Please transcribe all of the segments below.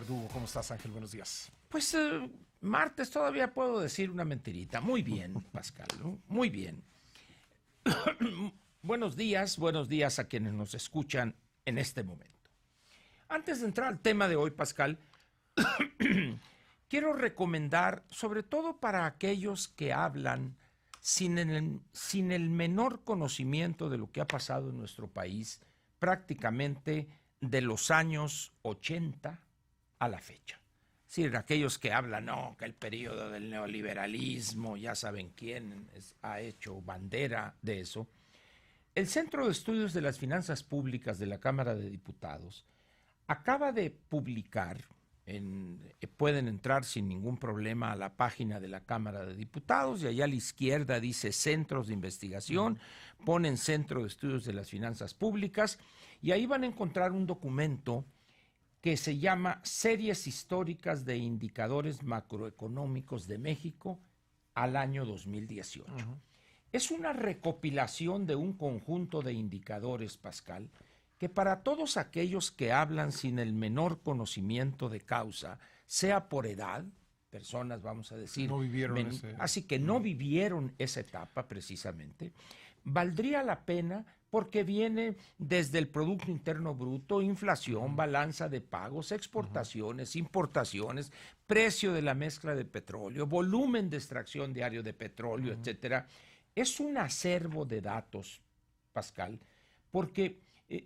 Verdugo. ¿Cómo estás, Ángel? Buenos días. Pues martes todavía puedo decir una mentirita. Muy bien, Pascal, ¿no? Muy bien. Buenos días a quienes nos escuchan en este momento. Antes de entrar al tema de hoy, Pascal, quiero recomendar, sobre todo para aquellos que hablan sin el menor conocimiento de lo que ha pasado en nuestro país, prácticamente de los años 80 a la fecha. Es decir, aquellos que hablan, no, que el periodo del neoliberalismo, ya saben quién ha hecho bandera de eso. El Centro de Estudios de las Finanzas Públicas de la Cámara de Diputados acaba de publicar, pueden entrar sin ningún problema a la página de la Cámara de Diputados y allá a la izquierda dice Centros de Investigación, ponen Centro de Estudios de las Finanzas Públicas y ahí van a encontrar un documento que se llama Series Históricas de Indicadores Macroeconómicos de México al año 2018. Es una recopilación de un conjunto de indicadores, Pascal, que para todos aquellos que hablan sin el menor conocimiento de causa, sea por edad, personas, vamos a decir, no vivieron así que no vivieron esa etapa precisamente, valdría la pena porque viene desde el Producto Interno Bruto, inflación, balanza de pagos, exportaciones, importaciones, precio de la mezcla de petróleo, volumen de extracción diario de petróleo, etcétera. Es un acervo de datos, Pascal, porque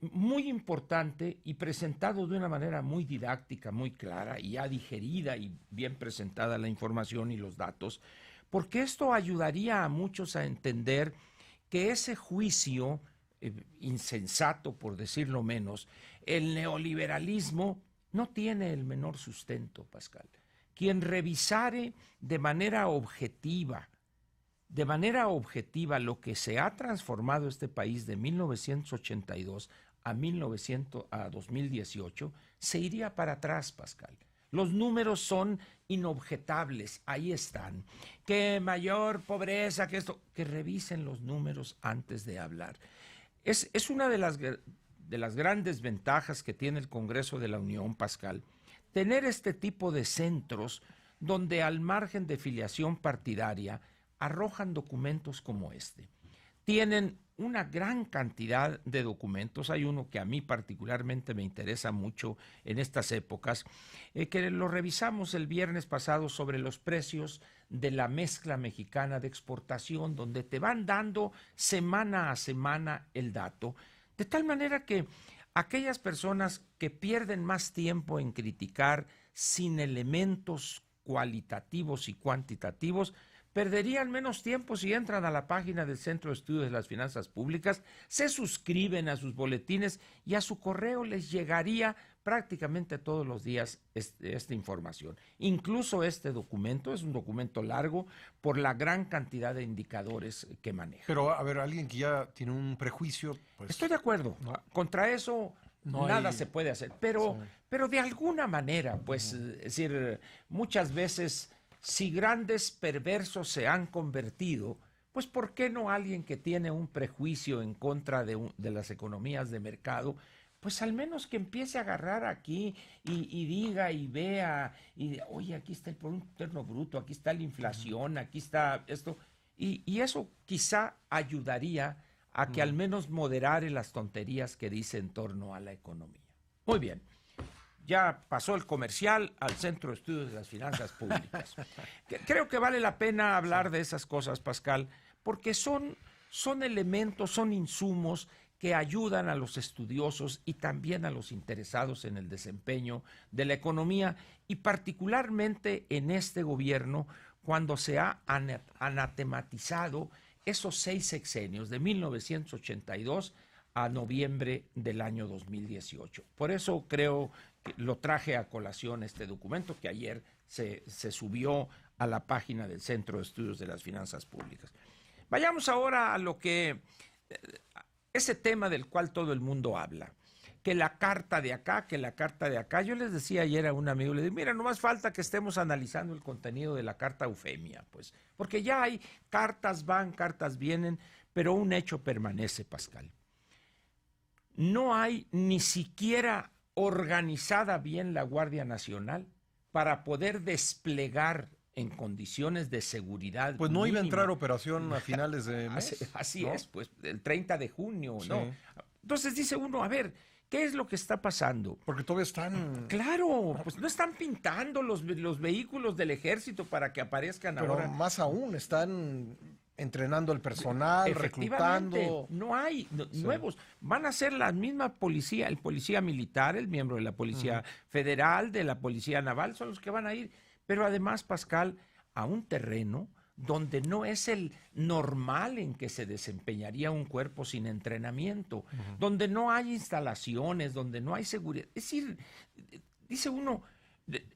muy importante y presentado de una manera muy didáctica, muy clara y ya digerida y bien presentada la información y los datos, porque esto ayudaría a muchos a entender que ese juicio insensato, por decirlo menos, el neoliberalismo no tiene el menor sustento, Pascal. Quien revisare de manera objetiva lo que se ha transformado este país de 1982 a 2018, se iría para atrás, Pascal. Los números son inobjetables, ahí están. Que mayor pobreza, que esto, que revisen los números antes de hablar. Es una de las grandes ventajas que tiene el Congreso de la Unión, Pascal, tener este tipo de centros donde al margen de filiación partidaria arrojan documentos como este. Tienen una gran cantidad de documentos. Hay uno que a mí particularmente me interesa mucho en estas épocas, que lo revisamos el viernes pasado sobre los precios de la mezcla mexicana de exportación, donde te van dando semana a semana el dato, de tal manera que aquellas personas que pierden más tiempo en criticar sin elementos cualitativos y cuantitativos, perderían menos tiempo si entran a la página del Centro de Estudios de las Finanzas Públicas, se suscriben a sus boletines y a su correo les llegaría prácticamente todos los días esta información. Incluso este documento es un documento largo por la gran cantidad de indicadores que maneja. Pero, a ver, alguien que ya tiene un prejuicio, pues... Estoy de acuerdo. Contra eso nada se puede hacer. Pero de alguna manera, pues, es decir, muchas veces... Si grandes perversos se han convertido, pues ¿por qué no alguien que tiene un prejuicio en contra de las economías de mercado, pues al menos que empiece a agarrar aquí y diga y vea, y oye, aquí está el Producto Interno Bruto, aquí está la inflación, aquí está esto, y eso quizá ayudaría a que al menos moderare las tonterías que dice en torno a la economía. Muy bien. Ya pasó el comercial al Centro de Estudios de las Finanzas Públicas. Creo que vale la pena hablar de esas cosas, Pascal, porque son elementos, son insumos que ayudan a los estudiosos y también a los interesados en el desempeño de la economía y particularmente en este gobierno cuando se ha anatematizado esos 6 sexenios de 1982 a noviembre del año 2018. Por eso creo que lo traje a colación este documento que ayer se subió a la página del Centro de Estudios de las Finanzas Públicas. Vayamos ahora a lo que, ese tema del cual todo el mundo habla, que la carta de acá, que la carta de acá. Yo les decía ayer a un amigo, le dije, mira, no más falta que estemos analizando el contenido de la carta Eufemia, pues, porque ya hay cartas van, cartas vienen, pero un hecho permanece, Pascal. No hay ni siquiera organizada bien la Guardia Nacional para poder desplegar en condiciones de seguridad. Pues no iba a mínima. entrar operación a finales de mes. Así ¿no? es, pues el 30 de junio, Sí. ¿no? Entonces dice uno, a ver, ¿qué es lo que está pasando? Porque todavía están... Claro, pues no están pintando los vehículos del ejército para que aparezcan Pero ahora. más aún, están entrenando al personal, Efectivamente, reclutando. no hay nuevos. Van a ser la misma policía, el policía militar, el miembro de la Policía Federal, de la Policía Naval, son los que van a ir. Pero además, Pascal, a un terreno donde no es el normal en que se desempeñaría un cuerpo sin entrenamiento, donde no hay instalaciones, donde no hay seguridad. Es decir, dice uno,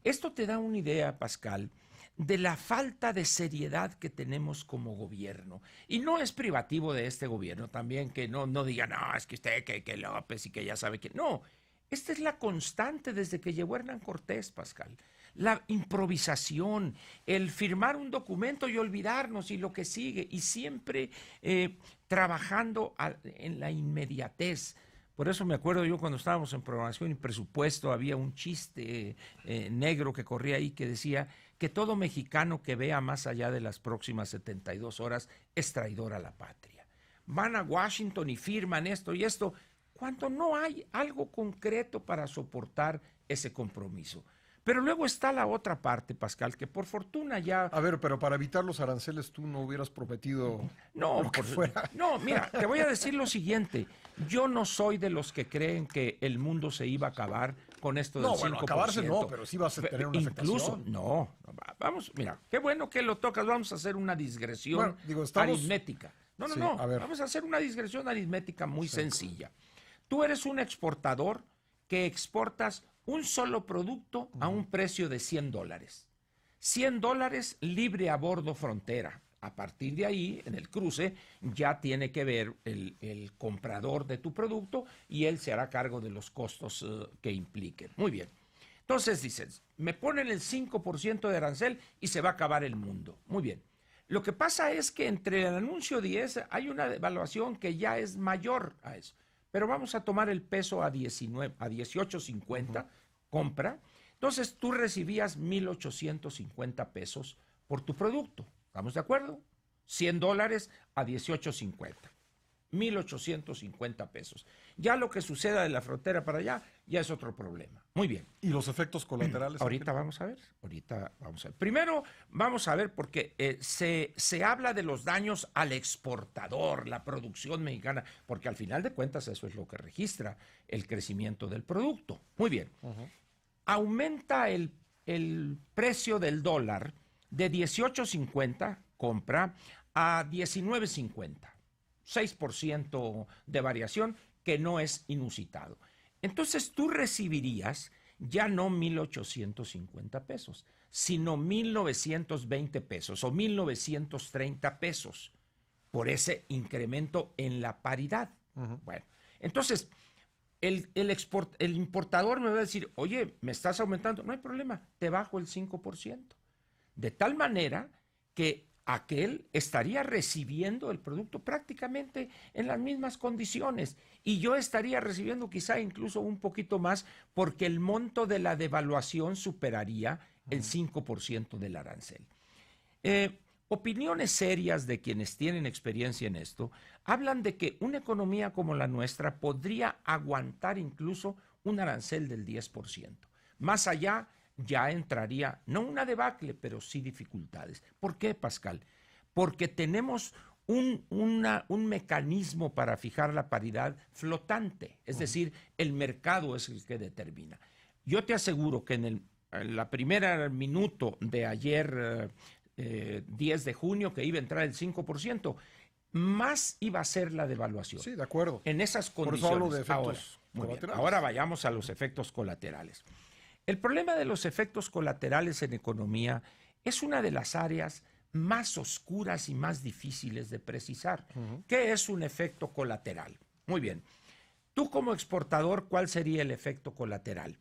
esto te da una idea, Pascal, de la falta de seriedad que tenemos como gobierno. Y no es privativo de este gobierno también, que no diga, no, es que usted, que López y que ya sabe que... No, esta es la constante desde que llegó Hernán Cortés, Pascal. La improvisación, el firmar un documento y olvidarnos y lo que sigue, y siempre trabajando en la inmediatez. Por eso me acuerdo yo cuando estábamos en programación y presupuesto, había un chiste negro que corría ahí que decía que todo mexicano que vea más allá de las próximas 72 horas es traidor a la patria. Van a Washington y firman esto y esto, cuando no hay algo concreto para soportar ese compromiso. Pero luego está la otra parte, Pascal, que por fortuna ya... A ver, pero para evitar los aranceles tú no hubieras prometido lo que fuera. No, mira, te voy a decir lo siguiente. Yo no soy de los que creen que el mundo se iba a acabar con esto del 5%. No, bueno, acabarse no, pero sí vas a tener una Incluso, afectación. vamos, mira, qué bueno que lo tocas. Vamos a hacer una digresión Bueno, digo, estamos... aritmética. No, Sí, no, a ver. vamos a hacer una digresión aritmética muy sencilla. Tú eres un exportador que exportas un solo producto a un precio de $100. $100 libre a bordo frontera. A partir de ahí, en el cruce, ya tiene que ver el comprador de tu producto y él se hará cargo de los costos que impliquen. Muy bien. Entonces dices, me ponen el 5% de arancel y se va a acabar el mundo. Muy bien. Lo que pasa es que entre el anuncio 10 hay una devaluación que ya es mayor a eso. Pero vamos a tomar el peso a 18.50, compra. Entonces tú recibías 1,850 pesos por tu producto. ¿Estamos de acuerdo? $100 a 18.50. 1,850 pesos. Ya lo que suceda de la frontera para allá ya es otro problema. Muy bien. ¿Y los efectos colaterales? Ahorita vamos a ver. Primero vamos a ver porque se habla de los daños al exportador, la producción mexicana, porque al final de cuentas eso es lo que registra el crecimiento del producto. Muy bien. Aumenta el precio del dólar de 18.50, compra, a 19.50. 6% de variación, que no es inusitado. Entonces tú recibirías ya no 1,850 pesos, sino 1,920 pesos o 1,930 pesos por ese incremento en la paridad. Bueno, entonces el importador me va a decir, oye, me estás aumentando, no hay problema, te bajo el 5%. De tal manera que aquel estaría recibiendo el producto prácticamente en las mismas condiciones y yo estaría recibiendo quizá incluso un poquito más porque el monto de la devaluación superaría el 5% del arancel. Opiniones serias de quienes tienen experiencia en esto hablan de que una economía como la nuestra podría aguantar incluso un arancel del 10%. Más allá ya entraría, no una debacle, pero sí dificultades. ¿Por qué, Pascal? Porque tenemos un mecanismo para fijar la paridad flotante, es decir, el mercado es el que determina. Yo te aseguro que en la primera minuto de ayer, 10 de junio, que iba a entrar el 5%, más iba a ser la devaluación. Sí, de acuerdo. En esas condiciones. Por eso hablo de efectos colaterales. Ahora vayamos a los efectos colaterales. El problema de los efectos colaterales en economía es una de las áreas más oscuras y más difíciles de precisar. ¿Qué es un efecto colateral? Muy bien. Tú como exportador, ¿cuál sería el efecto colateral?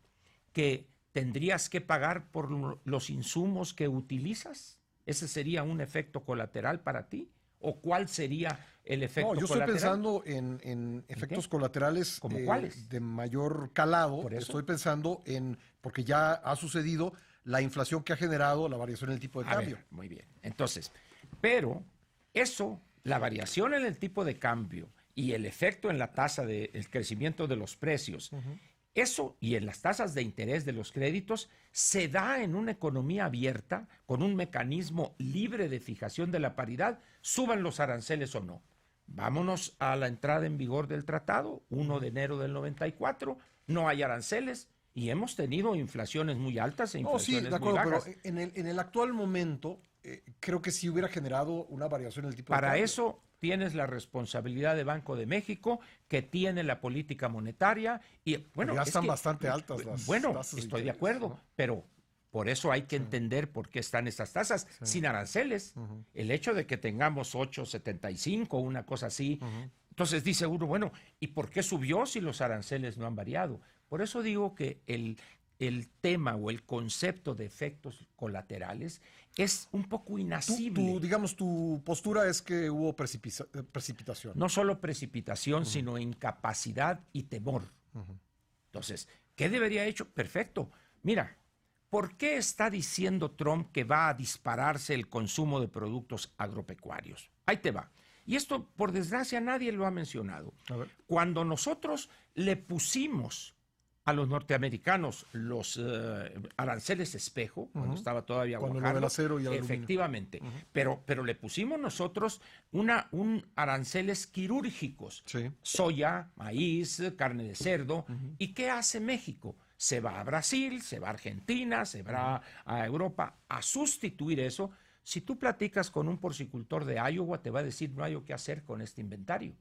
¿Que tendrías que pagar por los insumos que utilizas? ¿Ese sería un efecto colateral para ti? ¿O cuál sería el efecto colateral? No, yo estoy pensando en efectos colaterales ¿Como cuáles? de mayor calado. Estoy pensando porque ya ha sucedido la inflación que ha generado la variación en el tipo de cambio. Muy bien. Entonces, pero eso, la variación en el tipo de cambio y el efecto en la tasa del crecimiento de los precios, eso y en las tasas de interés de los créditos se da en una economía abierta con un mecanismo libre de fijación de la paridad, suban los aranceles o no. Vámonos a la entrada en vigor del tratado, 1 de enero del 94, no hay aranceles y hemos tenido inflaciones muy altas e inflaciones de acuerdo, muy bajas. Pero en el actual momento creo que sí hubiera generado una variación en el tipo de cambio. Para eso tienes la responsabilidad de Banco de México, que tiene la política monetaria y bueno, ya están bastante altas las tasas. Estoy de acuerdo, ¿no? Pero por eso hay que entender por qué están estas tasas sin aranceles. El hecho de que tengamos 8.75, una cosa así, entonces dice uno, bueno, ¿y por qué subió si los aranceles no han variado? Por eso digo que el tema o el concepto de efectos colaterales es un poco inasible. Tu postura es que hubo precipitación. No solo precipitación, sino incapacidad y temor. Entonces, ¿qué debería haber hecho? Perfecto. Mira, ¿por qué está diciendo Trump que va a dispararse el consumo de productos agropecuarios? Ahí te va. Y esto, por desgracia, nadie lo ha mencionado. Cuando nosotros le pusimos a los norteamericanos los aranceles espejo, cuando estaba todavía Guajardo, el acero y efectivamente, pero le pusimos nosotros un aranceles quirúrgicos, soya, maíz, carne de cerdo, ¿y qué hace México? Se va a Brasil, se va a Argentina, se va a Europa a sustituir eso. Si tú platicas con un porcicultor de Iowa, te va a decir, no hay qué hacer con este inventario.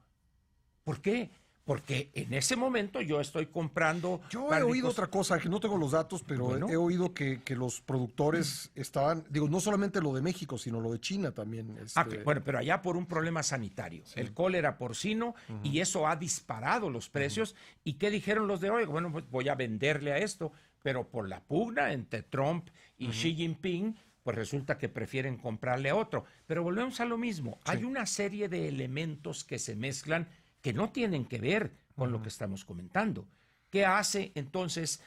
¿Por qué? Porque en ese momento yo estoy comprando... Yo he oído otra cosa, que no tengo los datos, pero he oído que los productores estaban, no solamente lo de México, sino lo de China también. Bueno, pero allá por un problema sanitario, el cólera porcino, y eso ha disparado los precios. ¿Y qué dijeron los de hoy? Bueno, pues voy a venderle a esto, pero por la pugna entre Trump y Xi Jinping, pues resulta que prefieren comprarle a otro. Pero volvemos a lo mismo. Hay una serie de elementos que se mezclan que no tienen que ver con lo que estamos comentando. ¿Qué hace entonces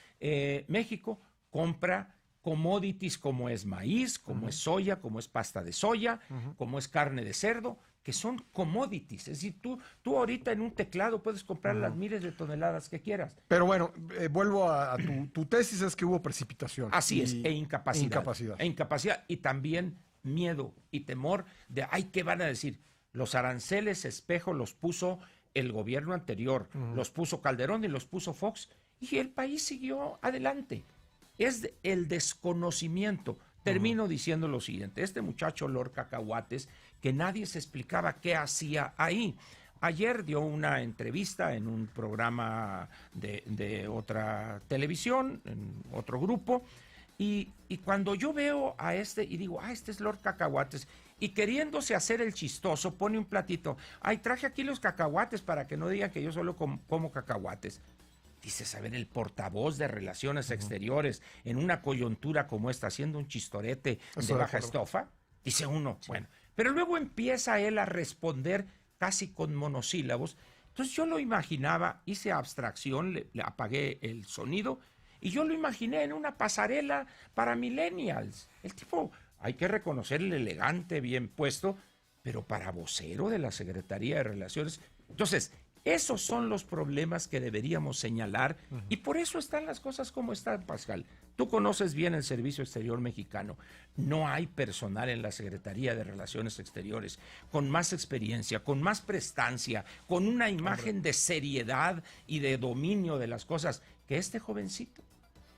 México? Compra commodities como es maíz, como es soya, como es pasta de soya, como es carne de cerdo, que son commodities. Es decir, tú ahorita en un teclado puedes comprar las miles de toneladas que quieras. Pero bueno, vuelvo a tu tesis, es que hubo precipitación. Así es, e incapacidad. E incapacidad y también miedo y temor de, ¿qué van a decir? Los aranceles espejo los puso el gobierno anterior, los puso Calderón y los puso Fox, y el país siguió adelante. Es el desconocimiento. Termino diciendo lo siguiente, este muchacho Lord Cacahuates, que nadie se explicaba qué hacía ahí. Ayer dio una entrevista en un programa de otra televisión, en otro grupo, y cuando yo veo a este y digo, este es Lord Cacahuates, y queriéndose hacer el chistoso, pone un platito. Traje aquí los cacahuates para que no digan que yo solo como cacahuates. Dices, a ver, el portavoz de Relaciones Exteriores en una coyuntura como esta, haciendo un chistorete de baja estofa. Dice uno, bueno. Pero luego empieza él a responder casi con monosílabos. Entonces yo lo imaginaba, hice abstracción, le apagué el sonido y yo lo imaginé en una pasarela para millennials. El tipo... Hay que reconocerle elegante, bien puesto, pero para vocero de la Secretaría de Relaciones. Entonces, esos son los problemas que deberíamos señalar y por eso están las cosas como están, Pascal. Tú conoces bien el Servicio Exterior Mexicano. No hay personal en la Secretaría de Relaciones Exteriores con más experiencia, con más prestancia, con una imagen de seriedad y de dominio de las cosas que este jovencito.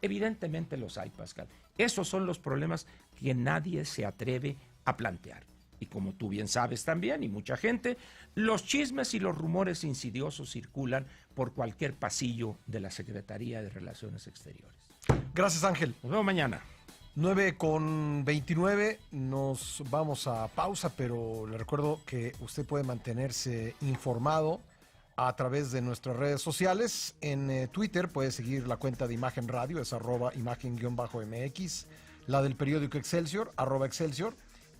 Evidentemente los hay, Pascal. Esos son los problemas que nadie se atreve a plantear. Y como tú bien sabes también, y mucha gente, los chismes y los rumores insidiosos circulan por cualquier pasillo de la Secretaría de Relaciones Exteriores. Gracias, Ángel. Nos vemos mañana. 9:29, nos vamos a pausa, pero le recuerdo que usted puede mantenerse informado a través de nuestras redes sociales. En Twitter puede seguir la cuenta de Imagen Radio, es @imagen_mx, la del periódico Excelsior, @Excelsior,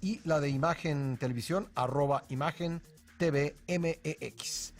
y la de Imagen Televisión, @Imagen TVMEX.